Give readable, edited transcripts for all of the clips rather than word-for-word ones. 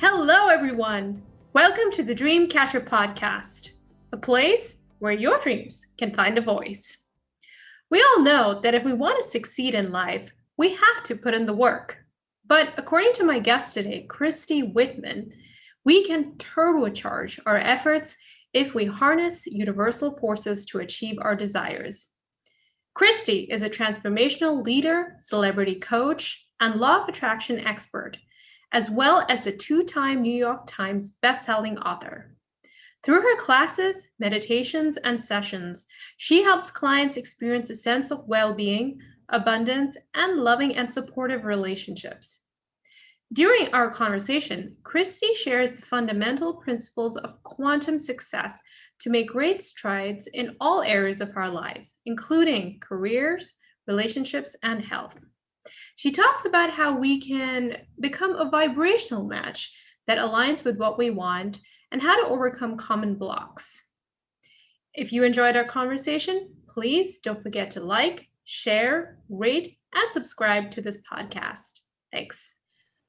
Hello, everyone. Welcome to the Dreamcatcher podcast, a place where your dreams can find a voice. We all know that if we want to succeed in life, we have to put in the work. But according to my guest today, Christy Whitman, we can turbocharge our efforts if we harness universal forces to achieve our desires. Christy is a transformational leader, celebrity coach, and law of attraction expert, as well as the two-time New York Times bestselling author. Through her classes, meditations, and sessions, she helps clients experience a sense of well-being, abundance, and loving and supportive relationships. During our conversation, Christy shares the fundamental principles of quantum success to make great strides in all areas of our lives, including careers, relationships, and health. She talks about how we can become a vibrational match that aligns with what we want and how to overcome common blocks. If you enjoyed our conversation, please don't forget to like, share, rate, and subscribe to this podcast. Thanks.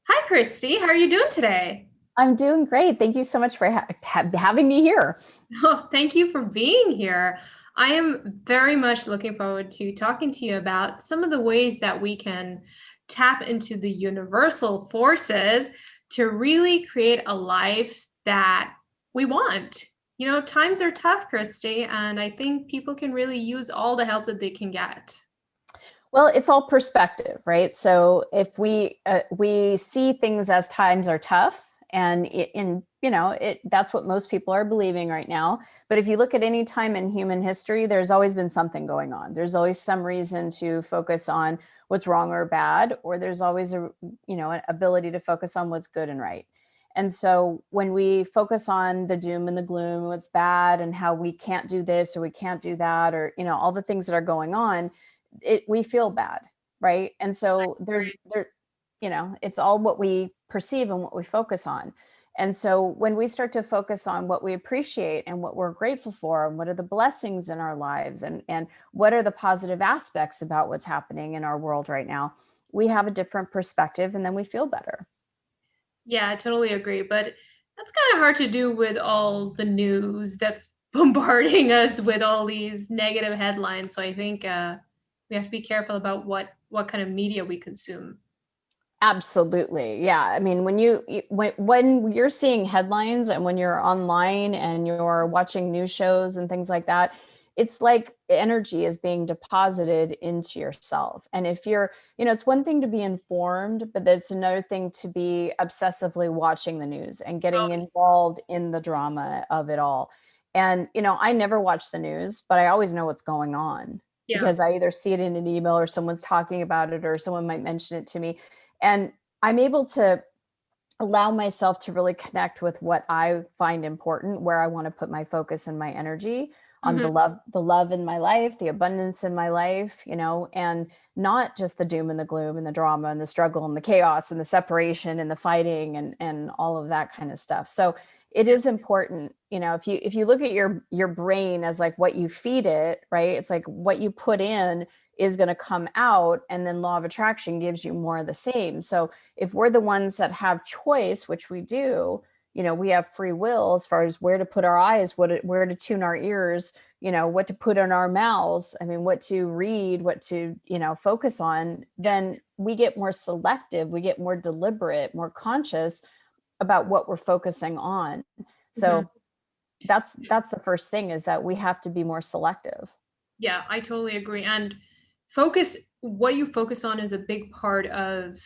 Hi, Christy. How are you doing today? I'm doing great. Thank you so much for having me here. Oh, thank you for being here. I am very much looking forward to talking to you about some of the ways that we can tap into the universal forces to really create a life that we want. You know, times are tough, Christy, and I think people can really use all the help that they can get. Well, it's all perspective, right? So if we see things as times are tough, and that's what most people are believing right now. But if you look at any time in human history, there's always been something going on. There's always some reason to focus on what's wrong or bad, or there's always an ability to focus on what's good and right. And so when we focus on the doom and the gloom, what's bad and how we can't do this or we can't do that, or all the things that are going on, we feel bad, right? And so it's all what we perceive and what we focus on. And so when we start to focus on what we appreciate and what we're grateful for, and what are the blessings in our lives, and what are the positive aspects about what's happening in our world right now, we have a different perspective, and then we feel better. Yeah, I totally agree. But that's kind of hard to do with all the news that's bombarding us with all these negative headlines. So I think we have to be careful about what kind of media we consume. Absolutely. Yeah. I mean, when you're seeing headlines and when you're online and you're watching news shows and things like that, it's like energy is being deposited into yourself. And if it's one thing to be informed, but it's another thing to be obsessively watching the news and getting involved in the drama of it all. And, I never watch the news, but I always know what's going on. Yeah. Because I either see it in an email or someone's talking about it or someone might mention it to me. And I'm able to allow myself to really connect with what I find important, where I want to put my focus and my energy on the love in my life, the abundance in my life, and not just the doom and the gloom and the drama and the struggle and the chaos and the separation and the fighting and all of that kind of stuff. So it is important, if you look at your brain as like what you feed it, right? It's like what you put in is going to come out, and then law of attraction gives you more of the same. So if we're the ones that have choice, which we do, we have free will as far as where to put our eyes, where to tune our ears, what to put in our mouths. I mean, what to read, what to, focus on, then we get more selective, we get more deliberate, more conscious about what we're focusing on. So that's the first thing, is that we have to be more selective. Yeah, I totally agree. And what you focus on is a big part of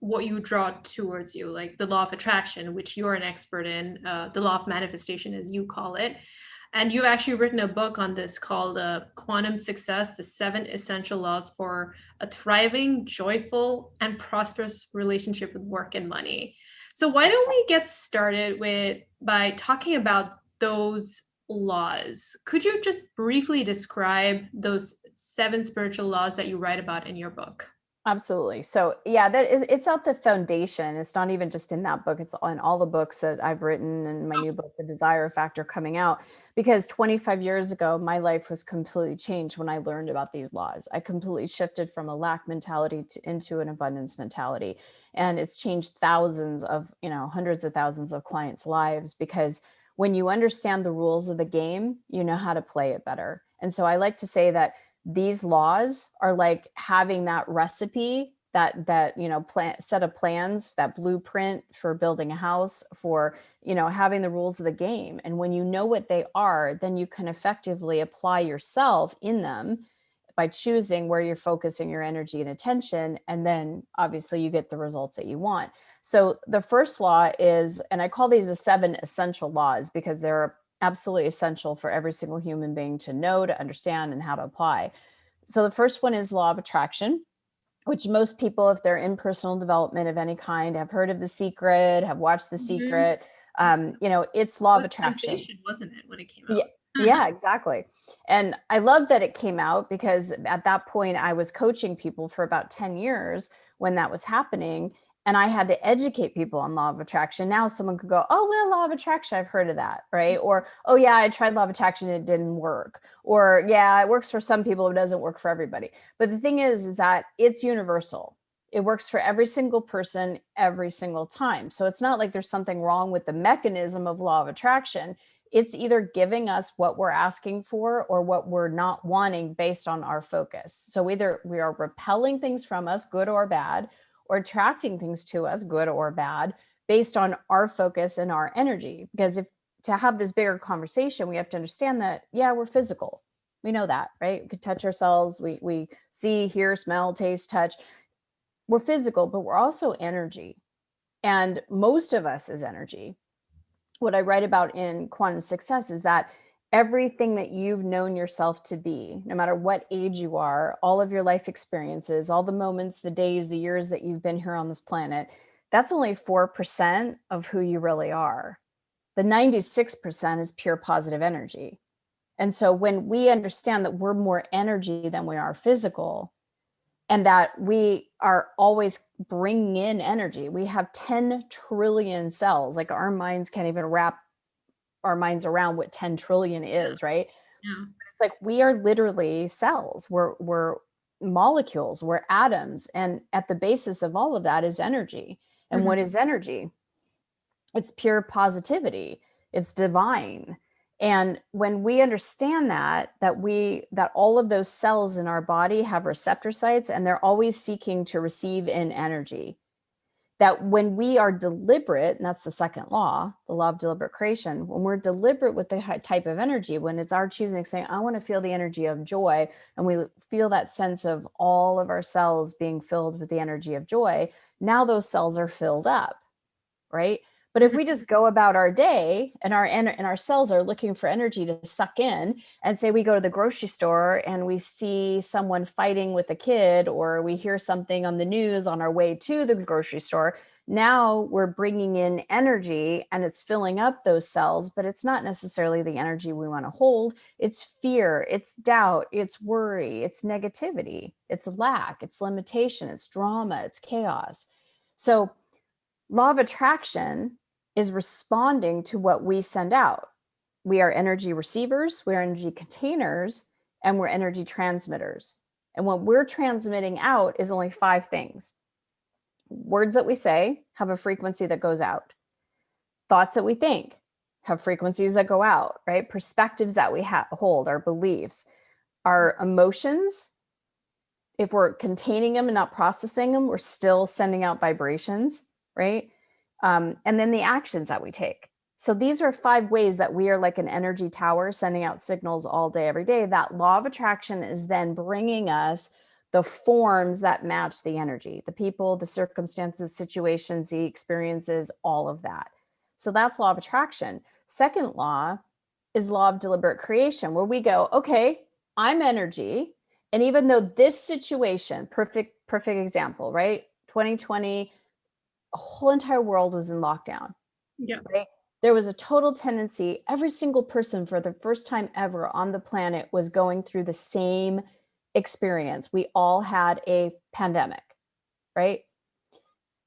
what you draw towards you, like the law of attraction, which you're an expert in, the law of manifestation, as you call it. And you've actually written a book on this called Quantum Success, the 7 Essential Laws for a Thriving, Joyful, and Prosperous Relationship with Work and Money. So why don't we get started by talking about those laws? Could you just briefly describe those 7 spiritual laws that you write about in your book? Absolutely. So yeah, it's at the foundation. It's not even just in that book. It's on all the books that I've written and my new book, The Desire Factor, coming out. because 25 years ago, my life was completely changed when I learned about these laws. I completely shifted from a lack mentality into an abundance mentality. And it's changed thousands of, hundreds of thousands of clients' lives, because when you understand the rules of the game, you know how to play it better. And so I like to say that these laws are like having that recipe, set of plans, that blueprint for building a house, for having the rules of the game. And when you know what they are, then you can effectively apply yourself in them by choosing where you're focusing your energy and attention. And then obviously you get the results that you want. So the first law is, and I call these the 7 essential laws, because they're absolutely essential for every single human being to know, to understand, and how to apply. So the first one is law of attraction, which most people, if they're in personal development of any kind, have heard of The Secret, have watched The Secret. It's law of attraction. Sensation, wasn't it, when it came Yeah, out? yeah, exactly. And I love that it came out, because at that point I was coaching people for about 10 years when that was happening. And I had to educate people on law of attraction. Now someone could go, oh, well, law of attraction, I've heard of that, right? Or, oh yeah, I tried law of attraction and it didn't work. Or, yeah, it works for some people, it doesn't work for everybody. But the thing is that it's universal. It works for every single person every single time. So it's not like there's something wrong with the mechanism of law of attraction. It's either giving us what we're asking for or what we're not wanting based on our focus. So either we are repelling things from us, good or bad, or attracting things to us, good or bad, based on our focus and our energy. Because if to have this bigger conversation, we have to understand that, yeah, we're physical. We know that, right? We could touch ourselves. We see, hear, smell, taste, touch. We're physical, but we're also energy. And most of us is energy. What I write about in Quantum Success is that everything that you've known yourself to be, no matter what age you are, all of your life experiences, all the moments, the days, the years that you've been here on this planet, that's only 4% of who you really are. The 96% is pure positive energy. And so when we understand that we're more energy than we are physical, and that we are always bringing in energy. We have 10 trillion cells. Like our minds can't even wrap our minds around what 10 trillion is, right? Yeah. It's like we are literally cells. We're molecules, we're atoms. And at the basis of all of that is energy. And what is energy? It's pure positivity. It's divine. And when we understand that all of those cells in our body have receptor sites, and they're always seeking to receive in energy, that when we are deliberate, and that's the second law, the law of deliberate creation, when we're deliberate with the type of energy, when it's our choosing, saying, I want to feel the energy of joy, and we feel that sense of all of our cells being filled with the energy of joy, now those cells are filled up, right? But if we just go about our day and our cells are looking for energy to suck in, and say we go to the grocery store and we see someone fighting with a kid, or we hear something on the news on our way to the grocery store, now we're bringing in energy and it's filling up those cells, but it's not necessarily the energy we want to hold. It's fear, it's doubt, it's worry, it's negativity, it's lack, it's limitation, it's drama, it's chaos. So law of attraction is responding to what we send out. We are energy receivers, we're energy containers, and we're energy transmitters. And what we're transmitting out is only 5 things. Words that we say have a frequency that goes out. Thoughts that we think have frequencies that go out, right? Perspectives that we hold, our beliefs, our emotions. If we're containing them and not processing them, we're still sending out vibrations, right? And then the actions that we take. So these are 5 ways that we are like an energy tower sending out signals all day, every day. That law of attraction is then bringing us the forms that match the energy, the people, the circumstances, situations, the experiences, all of that. So that's law of attraction. Second law is law of deliberate creation, where we go, okay, I'm energy. And even though this situation, perfect example, right? 2020, a whole entire world was in lockdown. Yeah. Right? There was a total tendency, every single person for the first time ever on the planet was going through the same experience. We all had a pandemic, right?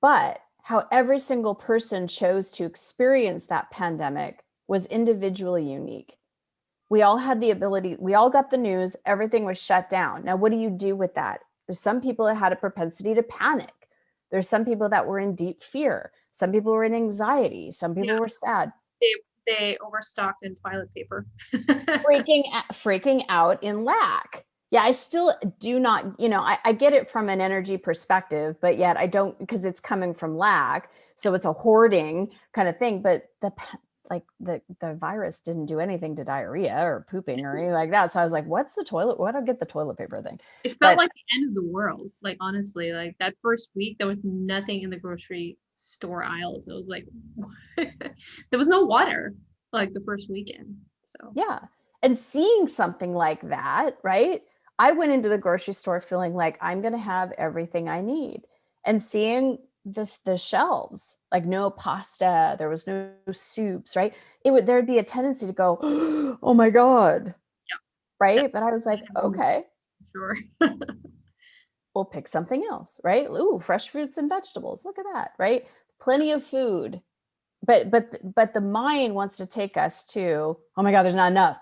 But how every single person chose to experience that pandemic was individually unique. We all had the ability, we all got the news, everything was shut down. Now, what do you do with that? There's some people that had a propensity to panic. There's some people that were in deep fear. Some people were in anxiety. Some people were sad. They overstocked in toilet paper. freaking out in lack. Yeah, I still do not, I get it from an energy perspective, but yet I don't, because it's coming from lack. So it's a hoarding kind of thing. But the virus didn't do anything to diarrhea or pooping or anything like that. So I was like, what's the toilet? What do I get the toilet paper thing? It felt But like the end of the world. Like honestly, like that first week, there was nothing in the grocery store aisles. It was like there was no water like the first weekend. So yeah. And seeing something like that, right? I went into the grocery store feeling like I'm going to have everything I need. And seeing the shelves, like no pasta, there was no soups, right? There'd be a tendency to go, oh my God. yeah, Right. But I was like, okay, sure. we'll pick something else, right? Ooh, fresh fruits and vegetables. Look at that, right? Plenty of food. But the mind wants to take us to, oh my God, there's not enough.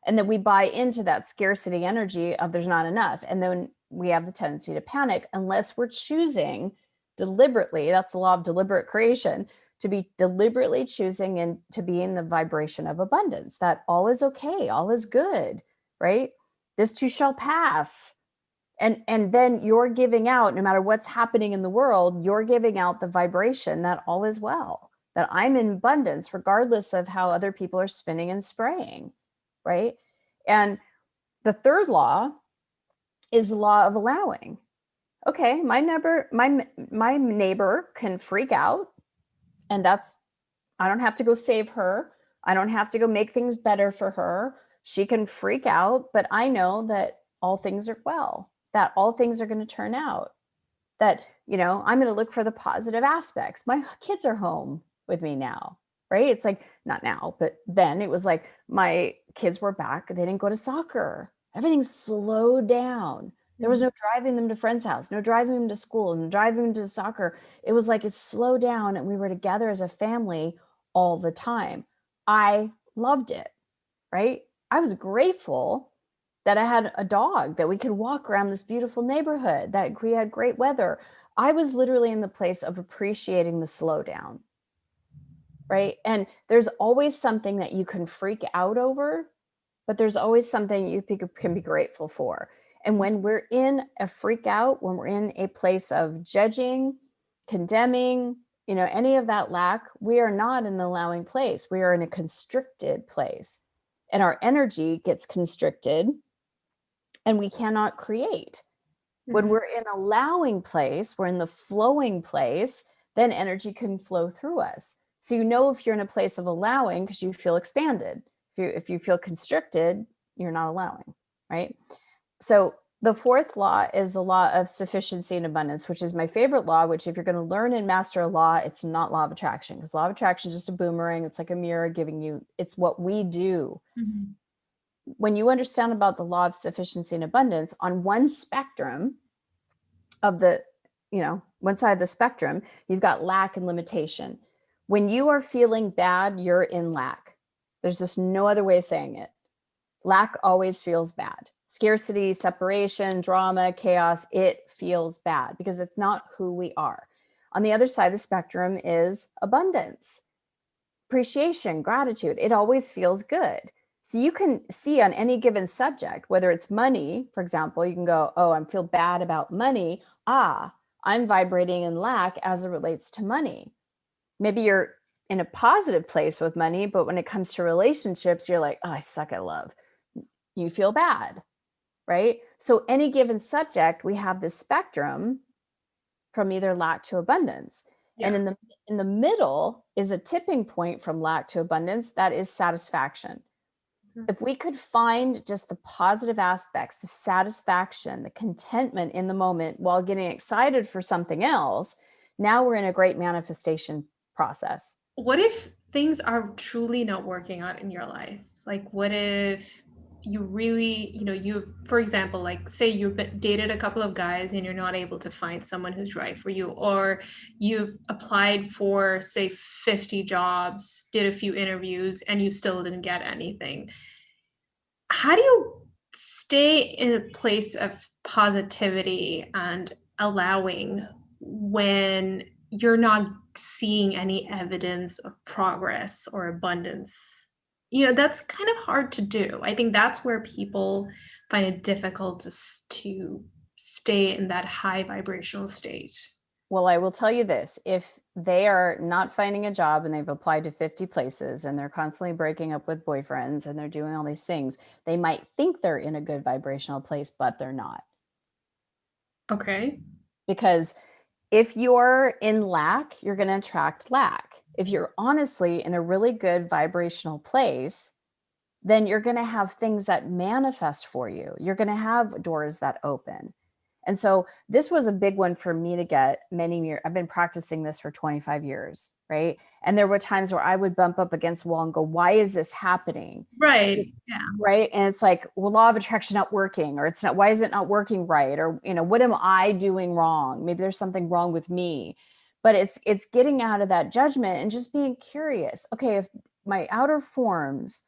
And then we buy into that scarcity energy of there's not enough. And then we have the tendency to panic unless we're choosing deliberately, that's the law of deliberate creation, to be deliberately choosing and to be in the vibration of abundance, that all is okay, all is good, right? This too shall pass. And then you're giving out, no matter what's happening in the world, you're giving out the vibration that all is well, that I'm in abundance, regardless of how other people are spinning and spraying, right? And the third law is the law of allowing. Okay, my neighbor can freak out, and I don't have to go save her. I don't have to go make things better for her. She can freak out, but I know that all things are well, that all things are going to turn out, that, I'm going to look for the positive aspects. My kids are home with me now, right? It's like, not now, but then it was like my kids were back. They didn't go to soccer. Everything slowed down. There was no driving them to friends' house, no driving them to school, no driving them to soccer. It was like it slowed down and we were together as a family all the time. I loved it, right? I was grateful that I had a dog, that we could walk around this beautiful neighborhood, that we had great weather. I was literally in the place of appreciating the slowdown, right? And there's always something that you can freak out over, but there's always something you can be grateful for. And when we're in a freak out, when we're in a place of judging, condemning, any of that lack, we are not in an allowing place. We are in a constricted place. And our energy gets constricted and we cannot create. When we're in allowing place, we're in the flowing place, then energy can flow through us. So if you're in a place of allowing because you feel expanded. If you feel constricted, you're not allowing, right? So the fourth law is the law of sufficiency and abundance, which is my favorite law, which if you're going to learn and master a law, it's not law of attraction, because law of attraction is just a boomerang. It's like a mirror giving you, it's what we do. When you understand about the law of sufficiency and abundance, on one spectrum of the, one side of the spectrum, you've got lack and limitation. When you are feeling bad, you're in lack. There's just no other way of saying it. Lack always feels bad. Scarcity, separation, drama, chaos, it feels bad because it's not who we are. On the other side of the spectrum is abundance, appreciation, gratitude. It always feels good. So you can see on any given subject, whether it's money, for example, you can go, oh, I feel bad about money. I'm vibrating in lack as it relates to money. Maybe you're in a positive place with money, but when it comes to relationships, you're like, oh, I suck at love. You feel bad, right? So any given subject, we have this spectrum from either lack to abundance. Yeah. And in the middle is a tipping point from lack to abundance. That is satisfaction. If we could find just the positive aspects, the satisfaction, the contentment in the moment while getting excited for something else, now we're in a great manifestation process. What if things are truly not working out in your life? Like, what if you really, you've, for example, like say you've dated a couple of guys and you're not able to find someone who's right for you, or you've applied for, say, 50 jobs, did a few interviews, and you still didn't get anything. how do you stay in a place of positivity and allowing when you're not seeing any evidence of progress or abundance? That's kind of hard to do. I think that's where people find it difficult to stay in that high vibrational state. Well, I will tell you this, if they are not finding a job and they've applied to 50 places and they're constantly breaking up with boyfriends and they're doing all these things, they might think they're in a good vibrational place, but they're not. Okay. Because if you're in lack, you're going to attract lack. If you're honestly in a really good vibrational place, then you're going to have things that manifest for you. You're going to have doors that open. And so this was a big one for me to get many years. I've been practicing this for 25 years, right? And there were times where I would bump up against a wall and go, why is this happening? Right. Yeah. Right. And it's like, well, law of attraction not working, or it's not, why is it not working right? Or, what am I doing wrong? Maybe there's something wrong with me. But it's getting out of that judgment and just being curious. Okay, if my outer forms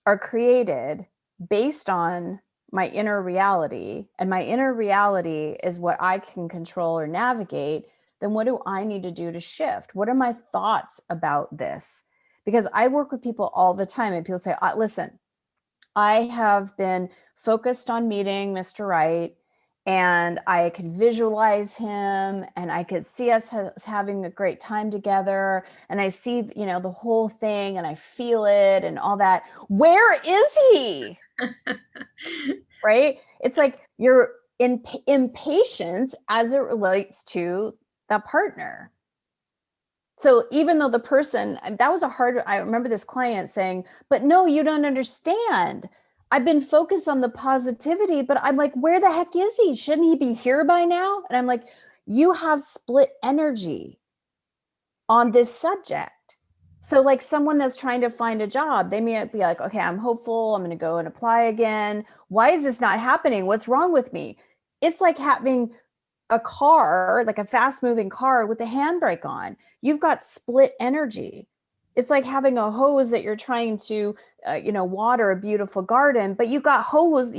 are created based on my inner reality, and my inner reality is what I can control or navigate, then what do I need to do to shift? What are my thoughts about this? Because I work with people all the time and people say, listen, I have been focused on meeting Mr. Right, and I could visualize him and I could see us having a great time together. And I see, the whole thing and I feel it and all that. Where is he? Right? It's like you're in impatience as it relates to that partner. So even though the person, that was I remember this client saying, but no, you don't understand. I've been focused on the positivity, but I'm like, where the heck is he? Shouldn't he be here by now? And I'm like, you have split energy on this subject. So like someone that's trying to find a job, they may be like, okay, I'm hopeful. I'm going to go and apply again. Why is this not happening? What's wrong with me? It's like having a car, like a fast moving car with the handbrake on. You've got split energy. It's like having a hose that you're trying to, water a beautiful garden, but you got holes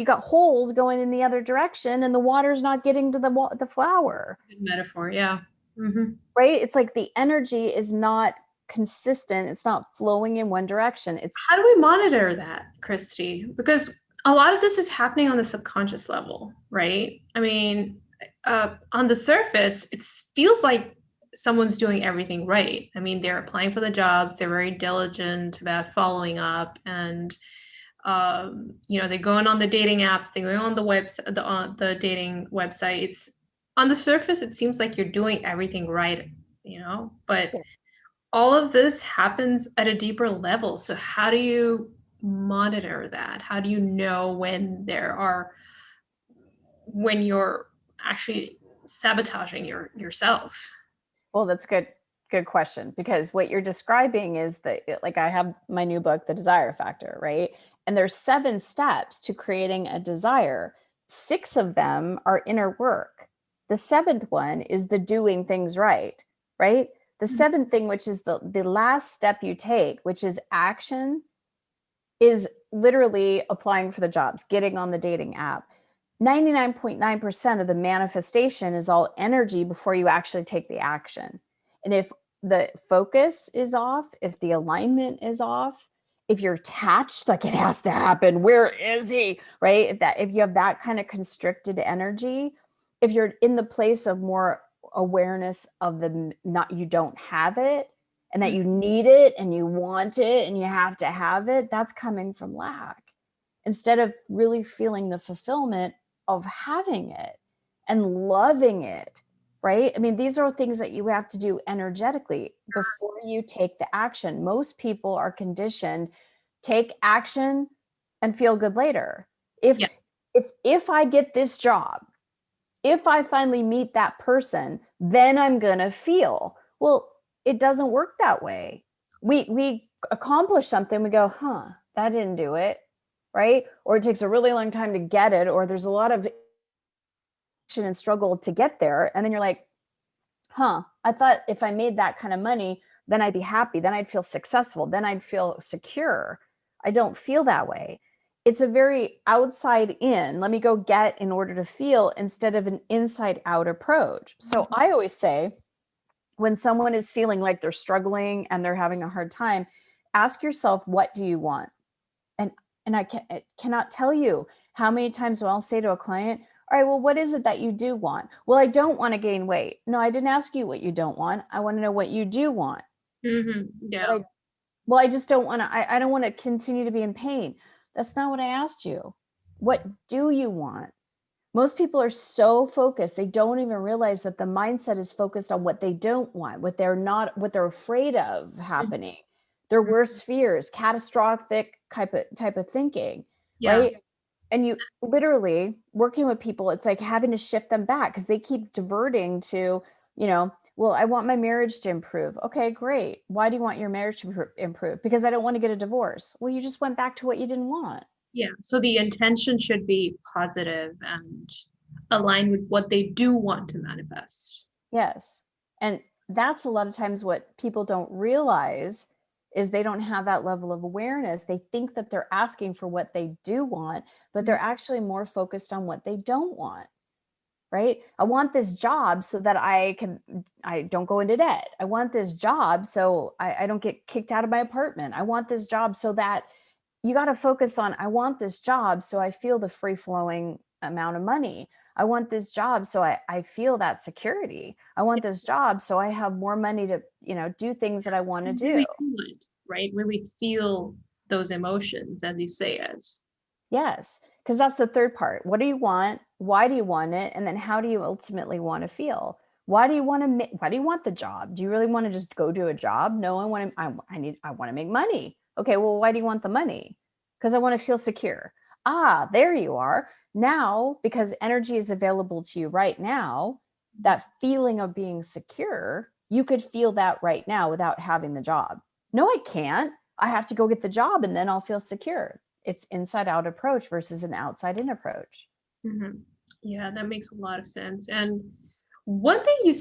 going in the other direction and the water's not getting to the flower. Good metaphor. Yeah. Mm-hmm. Right? It's like the energy is not consistent. It's not flowing in one direction. How do we monitor that, Christy? Because a lot of this is happening on the subconscious level, right? I mean, on the surface, it feels like someone's doing everything right. I mean, they're applying for the jobs, they're very diligent about following up, and they're going on the dating apps, they're going on the website, the dating websites. On the surface, it seems like you're doing everything right, but all of this happens at a deeper level. So how do you monitor that? How do you know when you're actually sabotaging yourself? Well, that's good question, because what you're describing is that, like, I have my new book, The Desire Factor, right? And there's 7 steps to creating a desire. 6 of them are inner work. The 7th one is the doing things right? The 7th thing, which is the last step you take, which is action, is literally applying for the jobs, getting on the dating app. 99.9% of the manifestation is all energy before you actually take the action. And if the focus is off, if the alignment is off, if you're attached, like it has to happen, where is he, right? If you have that kind of constricted energy, if you're in the place of more awareness of you don't have it, and that you need it and you want it and you have to have it, that's coming from lack, instead of really feeling the fulfillment of having it and loving it, right? I mean, these are things that you have to do energetically before you take the action. Most people are conditioned, take action and feel good later. If I get this job, if I finally meet that person, then I'm gonna feel. Well, it doesn't work that way. We accomplish something, we go, that didn't do it, right? Or it takes a really long time to get it, or there's a lot of action and struggle to get there, and then you're like, I thought if I made that kind of money, then I'd be happy, then I'd feel successful, then I'd feel secure. I don't feel that way. it's a very outside in, let me go get in order to feel, instead of an inside out approach. So I always say, when someone is feeling like they're struggling and they're having a hard time, ask yourself, what do you want? And I cannot tell you how many times I'll say to a client, all right, well, what is it that you do want? Well, I don't want to gain weight. No, I didn't ask you what you don't want. I want to know what you do want. Yeah. Well, I just don't want to, I don't want to continue to be in pain. That's not what I asked you. What do you want? Most people are so focused, they don't even realize that the mindset is focused on what they don't want, what they're afraid of happening, their worst fears, catastrophic type of thinking, Yeah. right? And you literally working with people, it's like having to shift them back because they keep diverting to, well, I want my marriage to improve. Okay, great. Why do you want your marriage to improve? Because I don't want to get a divorce. Well, you just went back to what you didn't want. Yeah. So the intention should be positive and aligned with what they do want to manifest. Yes. And that's a lot of times what people don't realize is they don't have that level of awareness. They think that they're asking for what they do want, but they're actually more focused on what they don't want. Right? I want this job so that I don't go into debt. I want this job so I don't get kicked out of my apartment. I want this job so that you got to focus on, I want this job so I feel the free flowing amount of money. I want this job so I feel that security. I want this job so I have more money to, do things that I want to do. Really feel it, right? Really feel those emotions as you say it. Yes, because that's the third part. What do you want? Why do you want it? And then how do you ultimately want to feel? Why do you want to why do you want the job? Do you really want to just go do a job? No, I want to make money. Okay, well, why do you want the money? Because I want to feel secure. Ah, there you are. Now, because energy is available to you right now, that feeling of being secure, you could feel that right now without having the job. No, I can't. I have to go get the job and then I'll feel secure. It's inside out approach versus an outside in approach. Yeah, that makes a lot of sense. And one thing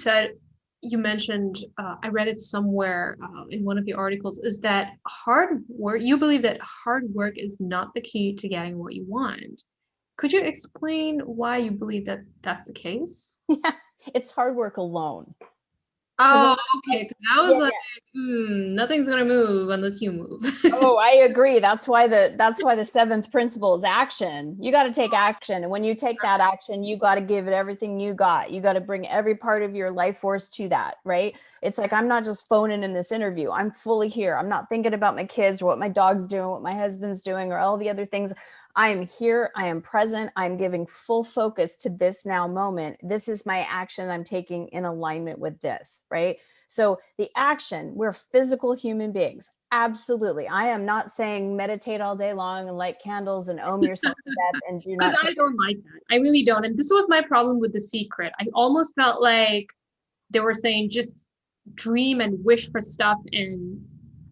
you mentioned, I read it somewhere in one of your articles, is that hard work, you believe that hard work is not the key to getting what you want. Could you explain why you believe that that's the case? Yeah, it's hard work alone. Oh, okay. 'Cause I was Yeah, like, yeah. nothing's gonna move unless you move. Oh, I agree. That's why the seventh principle is action. You got to take action. And when you take that action, you got to give it everything you got. You got to bring every part of your life force to that, right? It's like I'm not just phoning in this interview. I'm fully here. I'm not thinking about my kids or what my dog's doing, what my husband's doing, or all the other things. I am here. I am present. I'm giving full focus to this now moment. This is my action I'm taking in alignment with this, right? So the action, we're physical human beings. Absolutely. I am not saying meditate all day long and light candles and ohm yourself to death and do Because not I take. don't like that. I really don't. And this was my problem with The Secret. I almost felt like they were saying just dream and wish for stuff and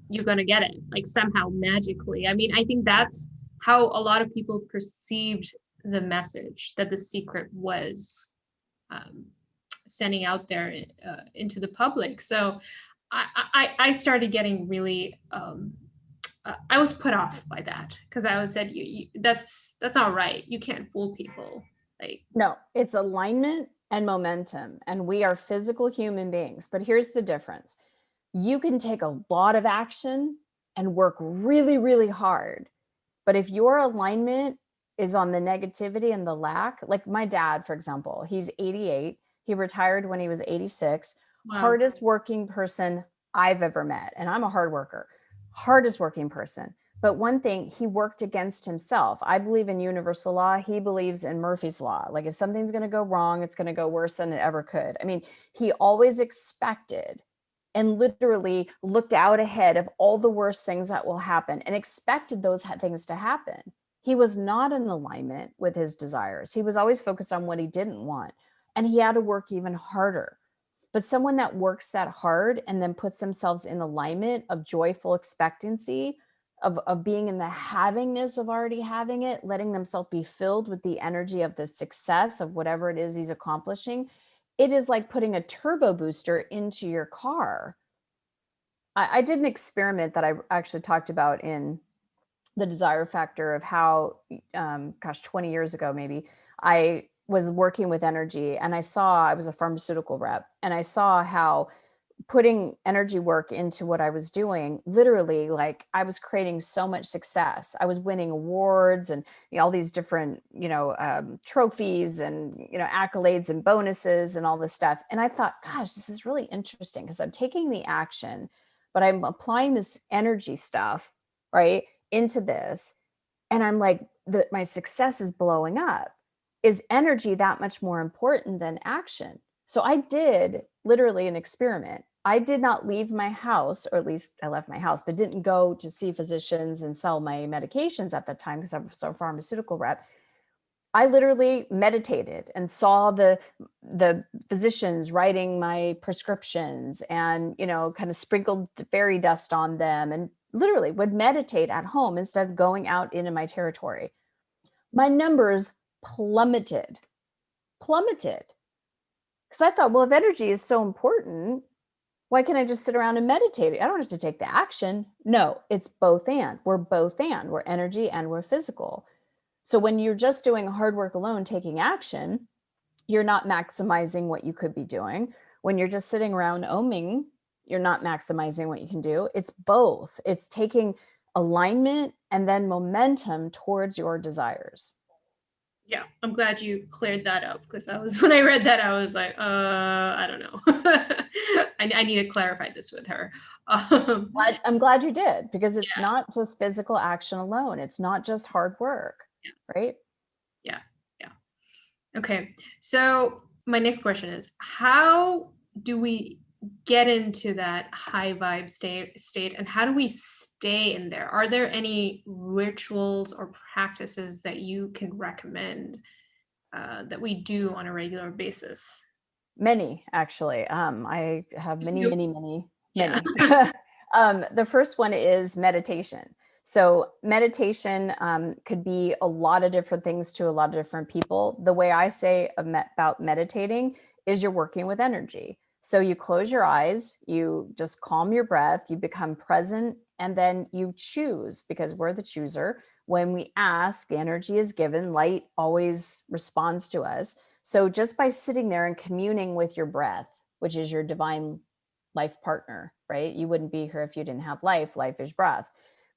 you're going to get it, like somehow magically. I mean, I think that's how a lot of people perceived the message that The Secret was um, sending out there into the public. So I started getting really I was put off by that because I was said that's not right. You can't fool people. Like No, it's alignment and momentum. And we are physical human beings. But here's the difference. You can take a lot of action and work really, really hard. But if your alignment is on the negativity and the lack, like my dad, for example, he's 88. He retired when he was 86. wow, Hardest working person I've ever met. And I'm a hard worker, hardest working person. But one thing, he worked against himself. I believe in universal law. He believes in Murphy's law. Like if something's going to go wrong, it's going to go worse than it ever could. I mean, he always expected and literally looked out ahead of all the worst things that will happen and expected those things to happen. He was not in alignment with his desires. He was always focused on what he didn't want. And he had to work even harder. But someone that works that hard and then puts themselves in alignment of joyful expectancy, of being in the havingness of already having it, letting themselves be filled with the energy of the success of whatever it is he's accomplishing, it is like putting a turbo booster into your car. I did an experiment that I actually talked about in the desire factor of how, 20 years ago, maybe, I was working with energy, and I was a pharmaceutical rep, and I saw how putting energy work into what I was doing, literally, like, I was creating so much success. I was winning awards and, all these different, trophies and, accolades and bonuses and all this stuff. And I thought, gosh, this is really interesting because I'm taking the action, but I'm applying this energy stuff, right, into this. And I'm like, my success is blowing up. Is energy that much more important than action? So I did literally an experiment. I did not leave my house, or at least I left my house, but didn't go to see physicians and sell my medications at the time because I was a pharmaceutical rep. I literally meditated and saw the physicians writing my prescriptions and, kind of sprinkled fairy dust on them, and literally would meditate at home instead of going out into my territory. My numbers plummeted. Because I thought, well, if energy is so important, why can't I just sit around and meditate? I don't have to take the action. No, it's both and. We're both and. We're energy and we're physical. So when you're just doing hard work alone, taking action, you're not maximizing what you could be doing. When you're just sitting around oming, you're not maximizing what you can do. It's both. It's taking alignment and then momentum towards your desires. Yeah, I'm glad you cleared that up, because when I read that, I was like, I don't know. I need to clarify this with her. I'm glad you did, because it's Yeah. not just physical action alone. It's not just hard work, Yes. right? Yeah. Okay. So my next question is, how do we get into that high vibe state, and how do we stay in there? Are there any rituals or practices that you can recommend that we do on a regular basis? Many, actually. I have many, You- many, many, Yeah. many. The first one is meditation. So meditation could be a lot of different things to a lot of different people. The way I say about meditating is you're working with energy. So you close your eyes, you just calm your breath, you become present, and then you choose, because we're the chooser. When we ask, the energy is given. Light always responds to us. So just by sitting there and communing with your breath, which is your divine life partner, right? You wouldn't be here if you didn't have life. Life is breath.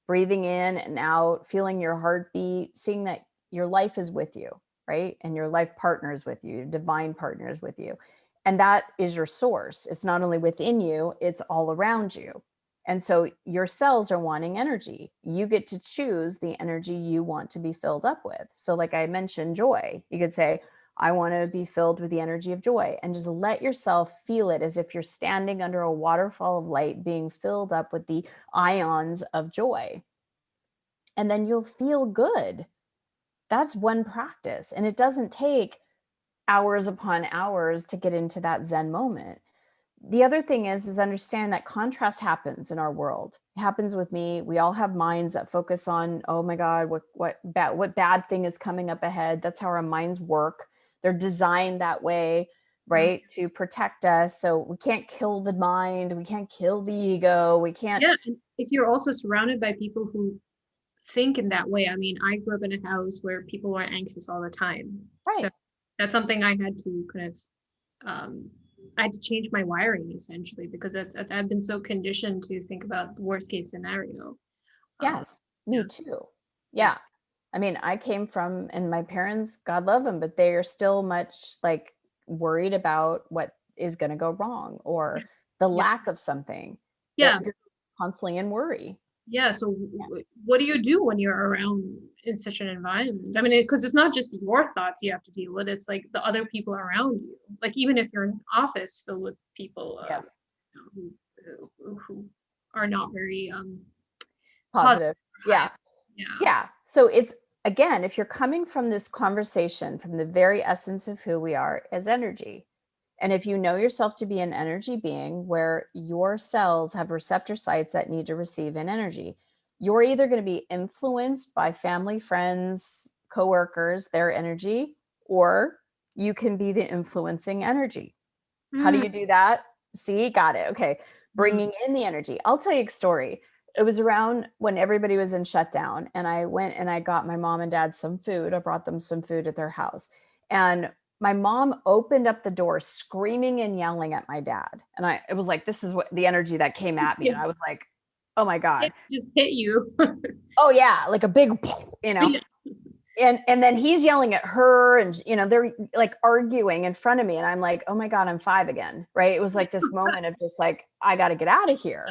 Breathing in and out, feeling your heartbeat, seeing that your life is with you, right? And your life partner is with you, your divine partner is with you. And that is your source. It's not only within you, it's all around you. And so your cells are wanting energy. You get to choose the energy you want to be filled up with. So, like I mentioned, joy, you could say, I want to be filled with the energy of joy, and just let yourself feel it as if you're standing under a waterfall of light being filled up with the ions of joy. And then you'll feel good. That's one practice. And it doesn't take hours upon hours to get into that Zen moment. The other thing is understand that contrast happens in our world. It happens with me. We all have minds that focus on, oh my God, what bad thing is coming up ahead. That's how our minds work. They're designed that way, right? To protect us. So we can't kill the mind. We can't kill the ego. We can't. Yeah. And if you're also surrounded by people who think in that way, I mean, I grew up in a house where people were anxious all the time. So Right. that's something I had to kind of, I had to change my wiring, essentially, because I've been so conditioned to think about the worst case scenario. Yes, Yeah. me too. Yeah. Yeah. I mean, I came from, and my parents, God love them, but they are still much like worried about what is going to go wrong or the Yeah. lack of something. Yeah. They're constantly in worry. Yeah. So Yeah. what do you do when you're around in such an environment? I mean, because it's not just your thoughts you have to deal with, it's like the other people around you. Like, even if you're in an office filled with people Yes. who are not very positive. Positive. Yeah. Yeah. Yeah. So it's, again, if you're coming from this conversation, from the very essence of who we are as energy, and if you know yourself to be an energy being where your cells have receptor sites that need to receive an energy, you're either going to be influenced by family, friends, coworkers, their energy, or you can be the influencing energy. How do Mm, you do that? See, got it. Okay. mm, Bringing in the energy. I'll tell you a story. It was around when everybody was in shutdown, and I went and I got my mom and dad some food. I brought them some food at their house. And my mom opened up the door screaming and yelling at my dad. And it was like, this is what the energy that came at me. And I was like, oh my God. It just hit you. Oh yeah. Like a big, you know, and then he's yelling at her, and they're like arguing in front of me, and I'm like, oh my God, I'm 5 again. Right. It was like this moment of just like, I got to get out of here.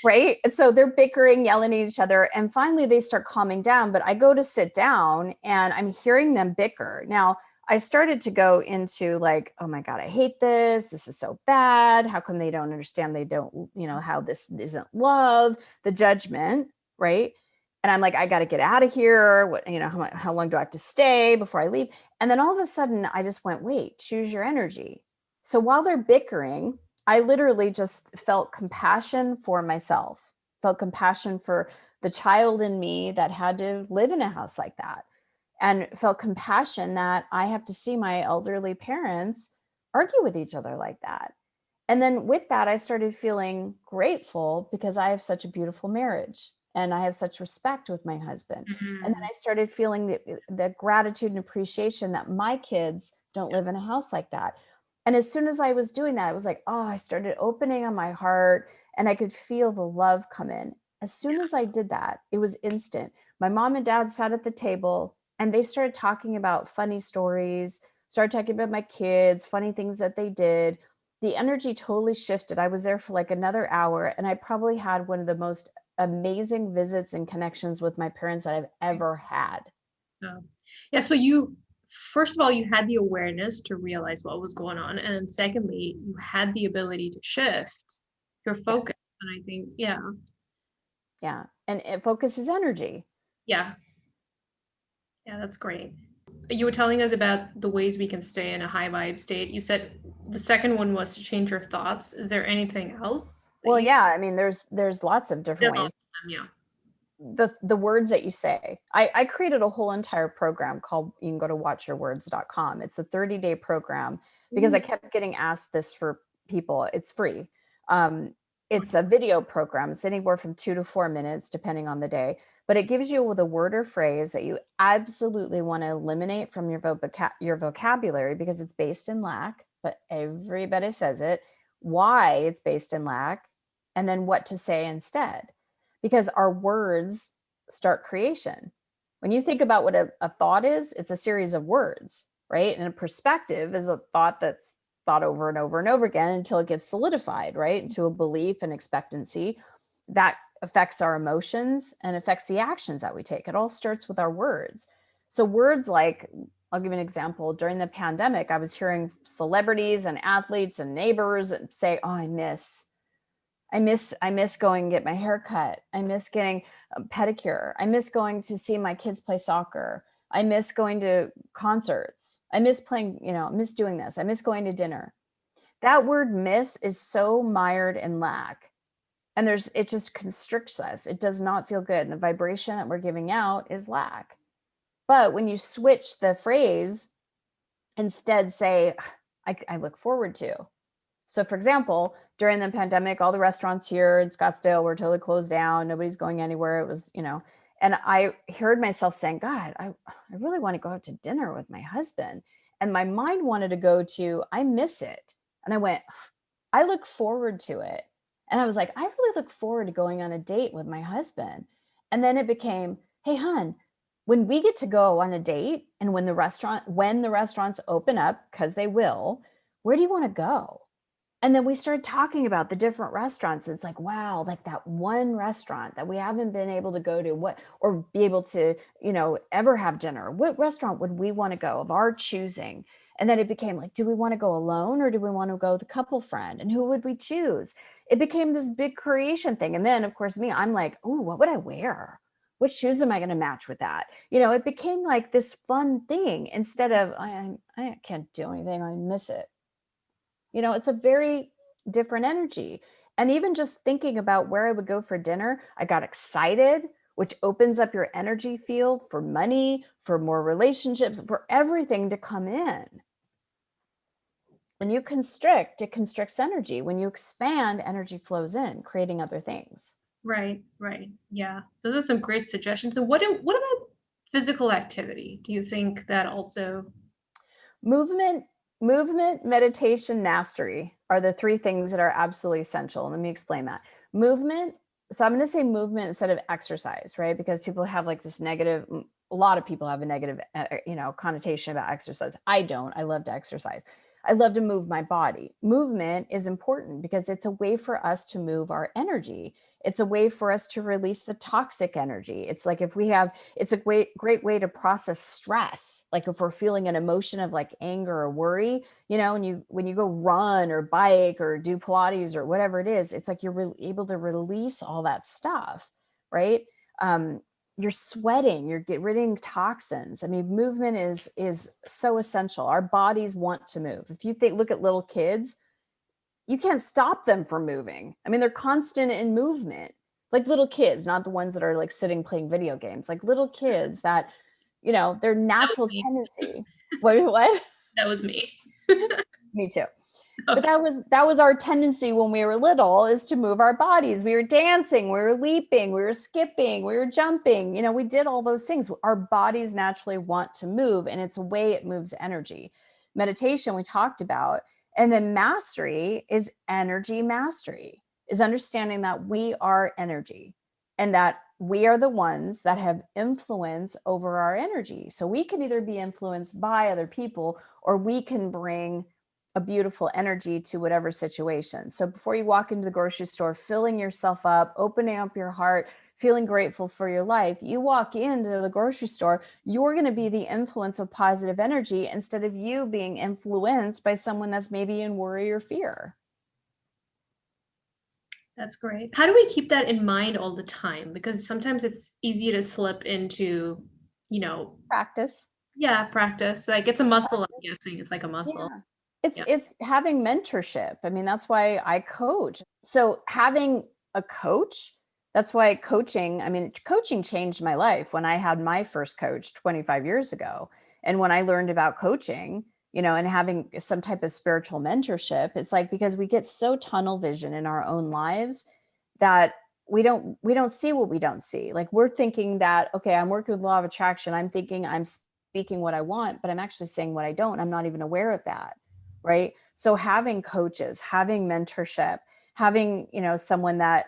Right. And so they're bickering, yelling at each other, and finally they start calming down. But I go to sit down and I'm hearing them bicker. Now I started to go into like, oh my God, I hate this. This is so bad. How come they don't understand? They don't, how this isn't love, the judgment. Right. And I'm like, I got to get out of here. What, how long do I have to stay before I leave? And then all of a sudden I just went, wait, choose your energy. So while they're bickering, I literally just felt compassion for myself, felt compassion for the child in me that had to live in a house like that, and felt compassion that I have to see my elderly parents argue with each other like that. And then with that, I started feeling grateful because I have such a beautiful marriage and I have such respect with my husband. And then I started feeling the gratitude and appreciation that my kids don't live in a house like that. And as soon as I was doing that, I was like, oh, I started opening on my heart and I could feel the love come in. As soon as I did that, it was instant. My mom and dad sat at the table and they started talking about funny stories, started talking about my kids, funny things that they did. The energy totally shifted. I was there for like another hour, and I probably had one of the most amazing visits and connections with my parents that I've ever had. Yeah. So you, first of all, you had the awareness to realize what was going on. And secondly, you had the ability to shift your focus. Yes. And I think, yeah. Yeah. And it focuses energy. Yeah. Yeah, that's great. You were telling us about the ways we can stay in a high vibe state. You said the second one was to change your thoughts. Is there anything else that Well, you yeah, I mean, there's lots of different did all ways. of them? Yeah. The words that you say. I created a whole entire program called, you can go to watchyourwords.com. It's a 30-day program because I kept getting asked this for people. It's free. It's a video program. It's anywhere from 2 to 4 minutes, depending on the day. But it gives you with a word or phrase that you absolutely want to eliminate from your vocabulary because it's based in lack, but everybody says it, why it's based in lack, and then what to say instead. Because our words start creation. When you think about what a thought is, it's a series of words, right? And a perspective is a thought that's thought over and over and over again until it gets solidified, right? Into a belief and expectancy that affects our emotions and affects the actions that we take. It all starts with our words. So words like, I'll give you an example. During the pandemic, I was hearing celebrities and athletes and neighbors say, oh, I miss going and get my hair cut. I miss getting a pedicure. I miss going to see my kids play soccer. I miss going to concerts. I miss playing, miss doing this. I miss going to dinner. That word miss is so mired in lack. And it just constricts us. It does not feel good. And the vibration that we're giving out is lack. But when you switch the phrase, instead say, I look forward to. So for example, during the pandemic, all the restaurants here in Scottsdale were totally closed down. Nobody's going anywhere. It was, and I heard myself saying, God, I really want to go out to dinner with my husband. And my mind wanted to go to, I miss it. And I went, I look forward to it. And I was like, I really look forward to going on a date with my husband. And then it became, hey, hun, when we get to go on a date and when the restaurants open up, because they will, where do you want to go? And then we started talking about the different restaurants. It's like, wow, like that one restaurant that we haven't been able to go to, or be able to, ever have dinner. What restaurant would we want to go of our choosing? And then it became like, do we want to go alone or do we want to go with a couple friend? And who would we choose? It became this big creation thing. And then, of course, I'm like, oh, what would I wear? What shoes am I going to match with that? It became like this fun thing instead of, I can't do anything. I miss it. It's a very different energy. And even just thinking about where I would go for dinner, I got excited, which opens up your energy field for money, for more relationships, for everything to come in. When you constrict, it constricts energy. When you expand, energy flows in, creating other things. Right, right. Yeah. Those are some great suggestions. And what about physical activity? Do you think that also? Movement, movement, meditation, mastery are the three things that are absolutely essential. Let me explain that. Movement. So I'm going to say movement instead of exercise, right? Because people have like this negative, a lot of people have a negative, connotation about exercise. I don't. I love to exercise. I love to move my body. Movement is important because it's a way for us to move our energy. It's a way for us to release the toxic energy. It's like if we have, it's a great way to process stress. Like if we're feeling an emotion of like anger or worry, and when you go run or bike or do Pilates or whatever it is, it's like you're able to release all that stuff, right? Um, you're sweating, you're getting rid of toxins. I mean, movement is so essential. Our bodies want to move. If you look at little kids, you can't stop them from moving. I mean, they're constant in movement, like little kids, not the ones that are like sitting playing video games, like little kids that, their That was natural me. tendency. What? That was me. Me too. But Okay. that was our tendency when we were little, is to move our bodies. We were dancing, we were leaping, we were skipping, we were jumping. We did all those things. Our bodies naturally want to move, and it's a way it moves energy. Meditation, we talked about. And then mastery is energy mastery, is understanding that we are energy and that we are the ones that have influence over our energy. So we can either be influenced by other people, or we can bring a beautiful energy to whatever situation. So before you walk into the grocery store, filling yourself up, opening up your heart, feeling grateful for your life, you walk into the grocery store, you're going to be the influence of positive energy instead of you being influenced by someone that's maybe in worry or fear. That's great. How do we keep that in mind all the time? Because sometimes it's easy to slip into, you know, Practice. yeah, practice. Like it's a muscle, I'm guessing. It's like a muscle. Yeah. It's Yeah. it's having mentorship. I mean, that's why I coach. So having a coach, that's why coaching, I mean, coaching changed my life when I had my first coach 25 years ago. And when I learned about coaching, and having some type of spiritual mentorship, it's like because we get so tunnel vision in our own lives that we don't see what we don't see. Like we're thinking that, okay, I'm working with law of attraction. I'm thinking I'm speaking what I want, but I'm actually saying what I don't. I'm not even aware of that. Right. So having coaches, having mentorship, having, someone that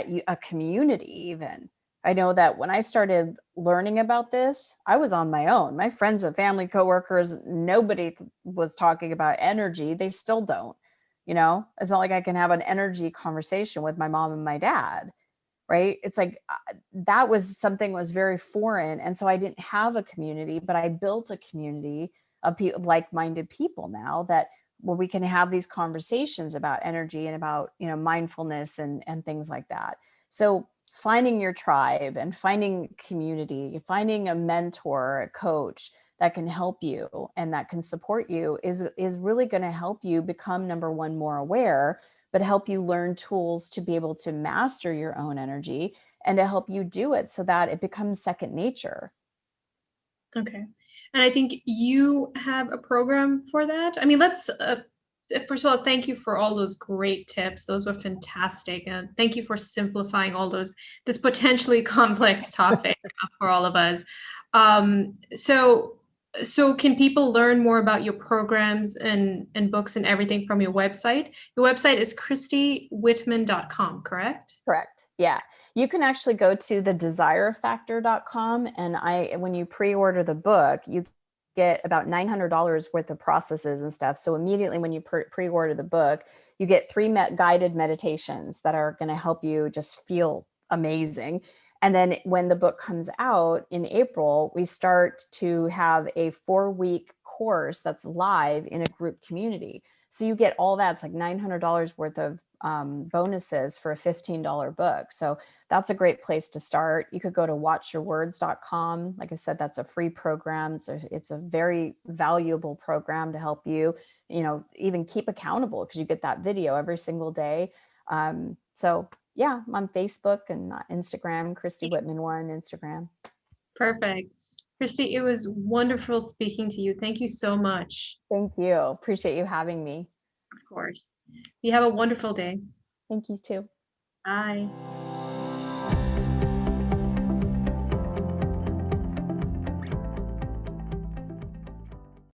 you, a community even. I know that when I started learning about this, I was on my own. My friends and family, coworkers, nobody was talking about energy. They still don't. It's not like I can have an energy conversation with my mom and my dad, right? It's like that was something was very foreign, and so I didn't have a community, but I built a community of like-minded people now that where we can have these conversations about energy and about mindfulness and things like that. So finding your tribe and finding community, finding a mentor, a coach that can help you and that can support you is really going to help you become, number one, more aware, but help you learn tools to be able to master your own energy and to help you do it so that it becomes second nature. Okay. And I think you have a program for that. I mean, let's first of all, thank you for all those great tips. Those were fantastic. And thank you for simplifying all this potentially complex topic for all of us. So so can people learn more about your programs and books and everything from your website? Your website is christywhitman.com, correct? Correct. Yeah. You can actually go to thedesirefactor.com, and when you pre-order the book, you get about $900 worth of processes and stuff. So immediately when you pre-order the book, you get three guided meditations that are going to help you just feel amazing. And then when the book comes out in April, we start to have a 4-week course that's live in a group community. So you get all that. It's like $900 worth of bonuses for a $15 book. So that's a great place to start. You could go to watchyourwords.com. Like I said, that's a free program. It's a very valuable program to help you, even keep accountable because you get that video every single day. So yeah, I'm on Facebook and Instagram, Christy Whitman 1 Instagram. Perfect. Christy, it was wonderful speaking to you. Thank you so much. Thank you. Appreciate you having me. Of course. You have a wonderful day. Thank you too. Bye.